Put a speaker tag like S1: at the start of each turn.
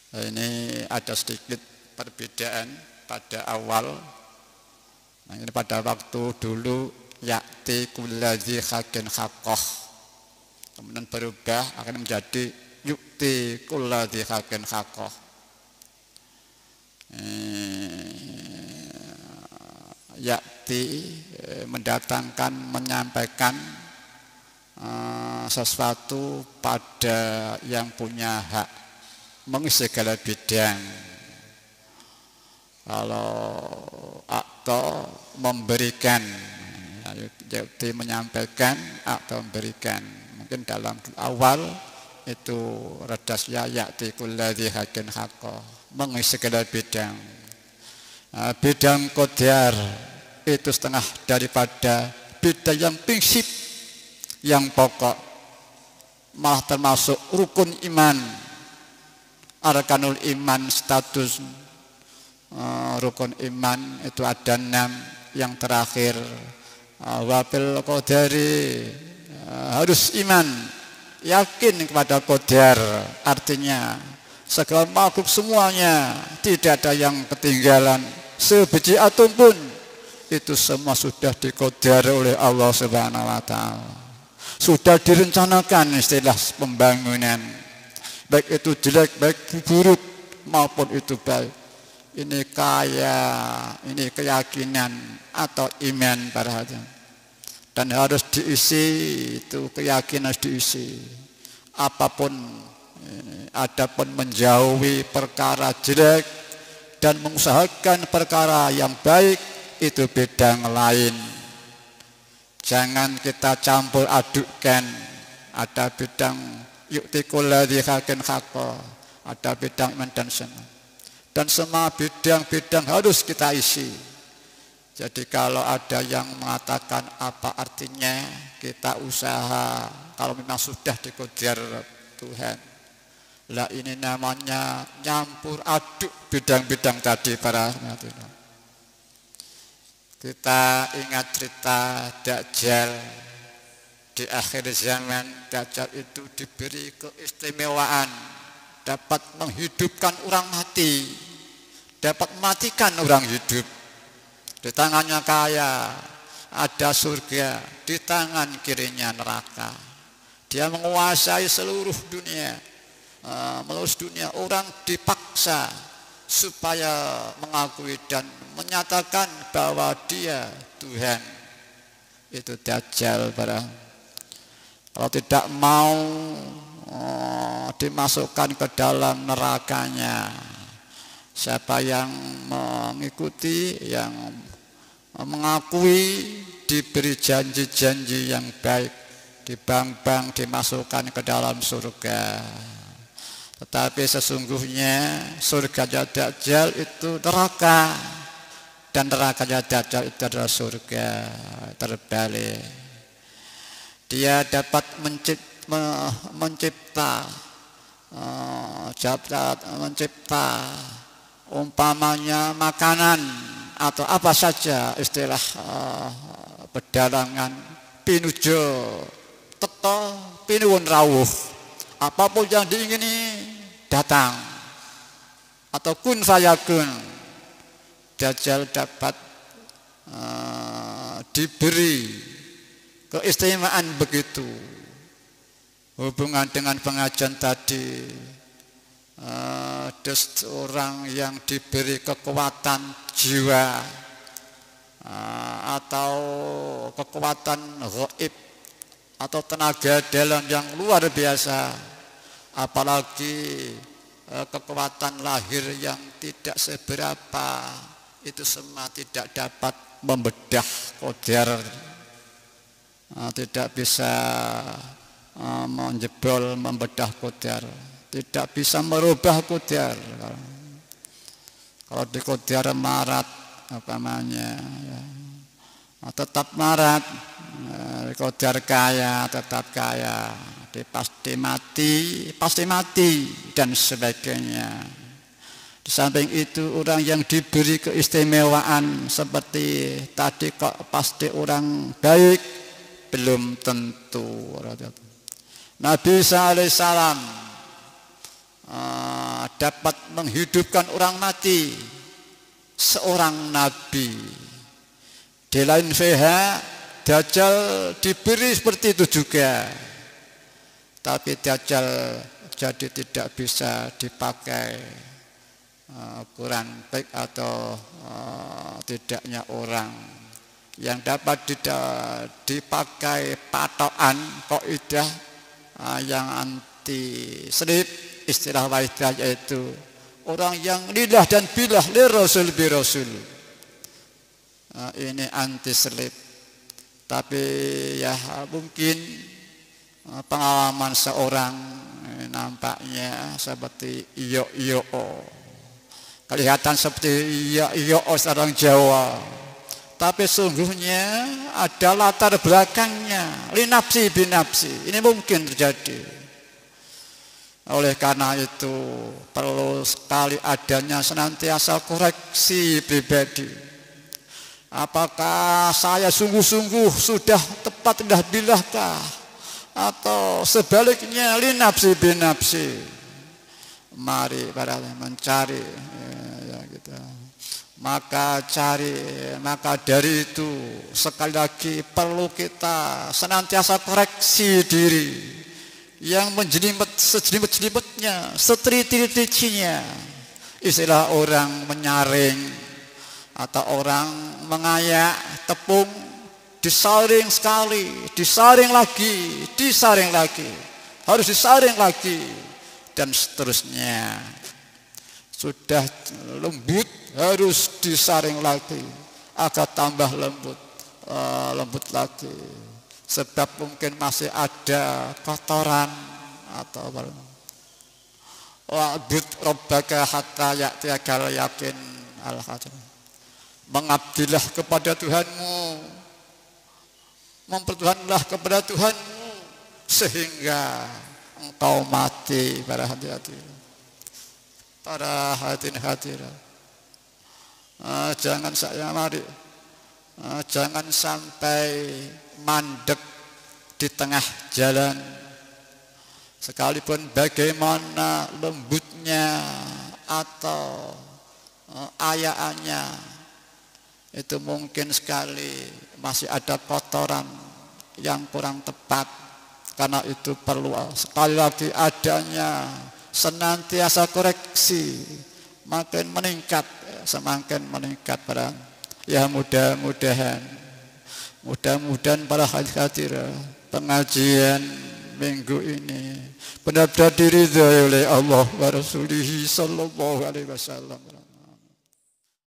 S1: Ini ada sedikit perbedaan pada awal. Nah, ini pada waktu dulu ya'ti kulladzi haqqin haqqah. Kemudian berubah akan menjadi yu'ti kulladzi haqqin haqqah. Ya'ti mendatangkan, menyampaikan sesuatu pada yang punya hak mengisi segala bidang. Kalau atau memberikan, jadi menyampaikan atau memberikan. Mungkin dalam awal itu redasnya ya'ti kulladzi haqqin haqqah, mengisi segala bidang. Bidang qadar itu setengah daripada bidang yang prinsip, yang pokok, malah termasuk rukun iman, arkanul iman, status rukun iman itu ada 6. Yang terakhir wabil qadari, harus iman, yakin kepada qadar, artinya segala makhluk semuanya tidak ada yang ketinggalan sebiji atom pun, itu semua sudah diqadar oleh Allah Subhanahu wa taala. Sudah direncanakan istilah pembangunan, baik itu jelek, baik buruk maupun itu baik. Ini kaya, ini keyakinan atau iman para hadirin. Dan harus diisi, itu keyakinan harus diisi. Apapun, adapun menjauhi perkara jelek dan mengusahakan perkara yang baik, itu bidang lain. Jangan kita campur adukkan. Ada bidang yu'ti kulladzi haqqin haqqah, ada bidang iman dan sunnah. Dan semua bidang-bidang harus kita isi. Jadi kalau ada yang mengatakan apa artinya, kita usaha. Kalau memang sudah diqadar Tuhan, lah ini namanya nyampur aduk bidang-bidang tadi para hadirin. Kita ingat cerita Dajjal. Di akhir zaman Dajjal itu diberi keistimewaan, dapat menghidupkan orang mati, dapat mematikan orang hidup. Di tangannya kaya ada surga, di tangan kirinya neraka. Dia menguasai seluruh dunia, meluas dunia. Orang dipaksa supaya mengakui dan menyatakan bahwa dia Tuhan. Itu Dajjal. Kalau tidak mau dimasukkan ke dalam nerakanya, siapa yang mengikuti, yang mengakui, diberi janji-janji yang baik, dibang-bang dimasukkan ke dalam surga. Tetapi sesungguhnya surga Dajjal itu neraka, dan neraka Dajjal itu adalah surga. Terbalik, dia dapat mencipta umpamanya makanan atau apa saja, istilah pedalangan pinujo teko pinuwun rawuh, apapun yang diingini datang, atau kun fayakun. Dajjal dapat diberi keistimewaan begitu. Hubungan dengan pengajian tadi, ada orang yang diberi kekuatan jiwa atau kekuatan gaib atau tenaga dalam yang luar biasa, apalagi kekuatan lahir yang tidak seberapa, itu semua tidak dapat membedah qadar, tidak bisa menjebol, membedah qadar, tidak bisa merubah qadar. Kalau di qadar marat apa namanya, ya, tetap marat. Qadar kaya tetap kaya, pasti mati dan sebagainya. Di samping itu orang yang diberi keistimewaan seperti tadi kok pasti orang baik, belum tentu. Nabi Isa alaihissalam dapat menghidupkan orang mati, seorang nabi. Di lain pihak Dajjal diberi seperti itu juga, tapi Dajjal jadi tidak bisa dipakai kurang baik atau tidaknya orang. Yang dapat dipakai patokan kaidah yang anti selip, istilah waidah, yaitu orang yang lillah dan billah li rasul bi rasul. Ini anti selip. Tapi ya mungkin pengalaman seorang nampaknya seperti iyo kelihatan seperti iyo orang Jawa, tapi sungguhnya ada latar belakangnya linapsi binapsi. Ini mungkin terjadi. Oleh karena itu perlu sekali adanya senantiasa koreksi pribadi. Apakah saya sungguh-sungguh sudah tepat dah bilahkah, atau sebaliknya linapsi binapsi? Mari para mencari ya gitu. Maka dari itu sekali lagi perlu kita senantiasa koreksi diri yang menjelimet sejelimet-jelimetnya, setriti-tritinya. Istilah orang menyaring atau orang mengayak tepung, disaring sekali, disaring lagi, harus disaring lagi, dan seterusnya. Sudah lembut harus disaring lagi agar tambah lembut lagi, sebab mungkin masih ada kotoran atau apa. Wa'bud rabbaka hatta ya'tiyakal yakin al-hakim. Mengabdilah kepada Tuhanmu, mempertuhanlah kepada Tuhanmu sehingga engkau mati. Para hati-hati, para hadirin, jangan jangan sampai mandek di tengah jalan, sekalipun bagaimana lembutnya atau ayaannya, itu mungkin sekali masih ada kotoran yang kurang tepat. Karena itu perlu sekali lagi adanya senantiasa koreksi, semakin meningkat para ya mudah-mudahan para hadirin pengajian minggu ini benar-benar diridhai oleh Allah wa Rasulihi sallallahu alaihi wasallam.